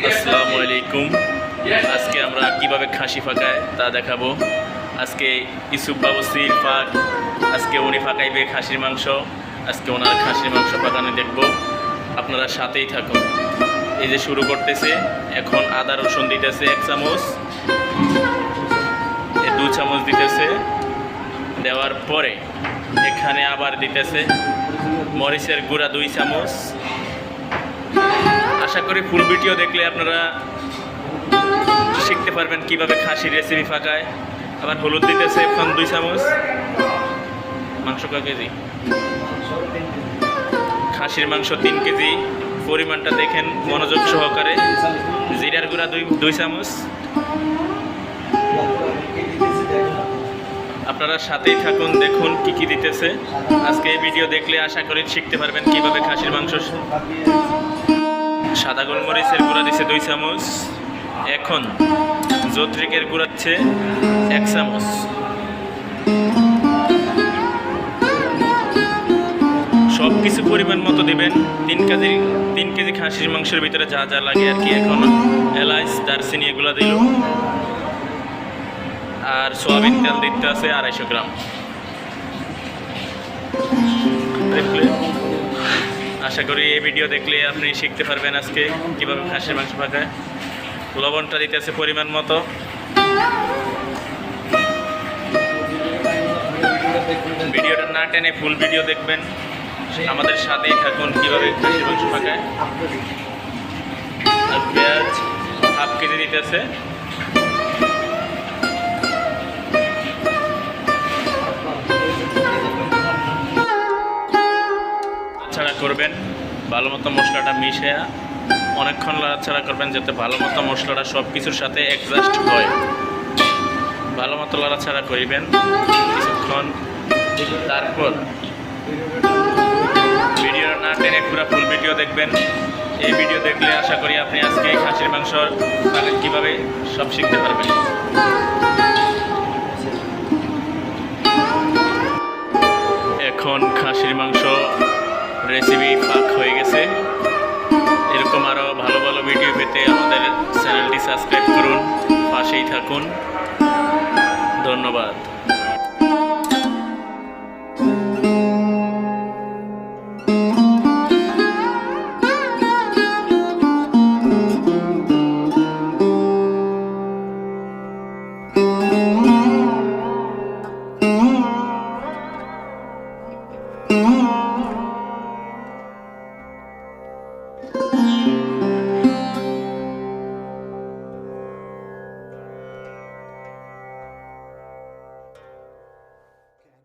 আসসালামু আলাইকুম। আজকে আমরা কিভাবে খাসি ফাঁকায় তা দেখাবো। আজকে ইউসুফ বাবুসির ফাঁক, আজকে উনি ফাঁকাইবে খাসির মাংস। আজকে ওনার খাসির মাংস ফাঁকানো দেখব, আপনারা সাথেই থাকুন। এই যে শুরু করতেছে, এখন আদা রসুন দিতেছে 1 চামচ, 2 চামচ দিতেছে। দেওয়ার পরে এখানে আবার দিতেছে মরিচের গুঁড়া 2 চামচ। আশা করি ফুল ভিডিও দেখলে আপনারা শিখতে পারবেন কিভাবে খাসির রেসিপি ফাঁকায়। আবার হলুদ দিতেছে এখন 2 চামচ। মাংস কয় কেজি? খাসির মাংস 3 কেজি। পরিমাণটা দেখেন মনোযোগ সহকারে। জিরার গুঁড়া 2 চামচ। আপনারা সাথেই থাকুন, দেখুন কি কি দিতেছে। আজকে এই ভিডিও দেখলে আশা করি শিখতে পারবেন কিভাবে খাসির মাংস। সাদা গোলমরিচের গুঁড়া দিচ্ছে 2 চামচ। এখন জত্রিকের গুঁড়া দিচ্ছে 1 চামচ। সব কিছু পরিমাণ মতো দেবেন। 3 কেজি খাসির মাংসের ভিতরে যা যা লাগে আর কি। এখন এলাচ, দারচিনি এগুলো দিল। আর সয়াবিন তেল দিতে আছে 250 গ্রাম। দেখলে আশা করি এই ভিডিও দেখলে আপনি শিখতে পারবেন আজকে কীভাবে খাসির মাংস ফাঁকায়। লবণটা দিতে আছে পরিমাণ মতো। ভিডিওটা না টেনে ফুল ভিডিও দেখবেন, আমাদের সাথেই থাকুন কীভাবে খাসির মাংস ফাঁকায়। আর পেঁয়াজ 1/2 কেজি দিতে আছে। ছাড়া করবেন ভালো মতো মশলাটা মিশিয়ে অনেকক্ষণ লাড়াচাড়া করবেন, যাতে ভালো মতো মশলাটা সব কিছুর সাথে অ্যাডজাস্ট হয়। ভালো মতো লাড়াচাড়া করিবেন কিছুক্ষণ। তারপর ভিডিও না টেনে পুরো ফুল ভিডিও দেখবেন। এই ভিডিও দেখলে আশা করি আপনি আজকে খাসির মাংস কীভাবে সব শিখতে পারবেন। এখন খাসির মাংস রেসিপি পাক হয়ে গেছে। এরকম আরও ভালো ভালো ভিডিও পেতে আমাদের চ্যানেলটি সাবস্ক্রাইব করুন, পাশেই থাকুন। ধন্যবাদ।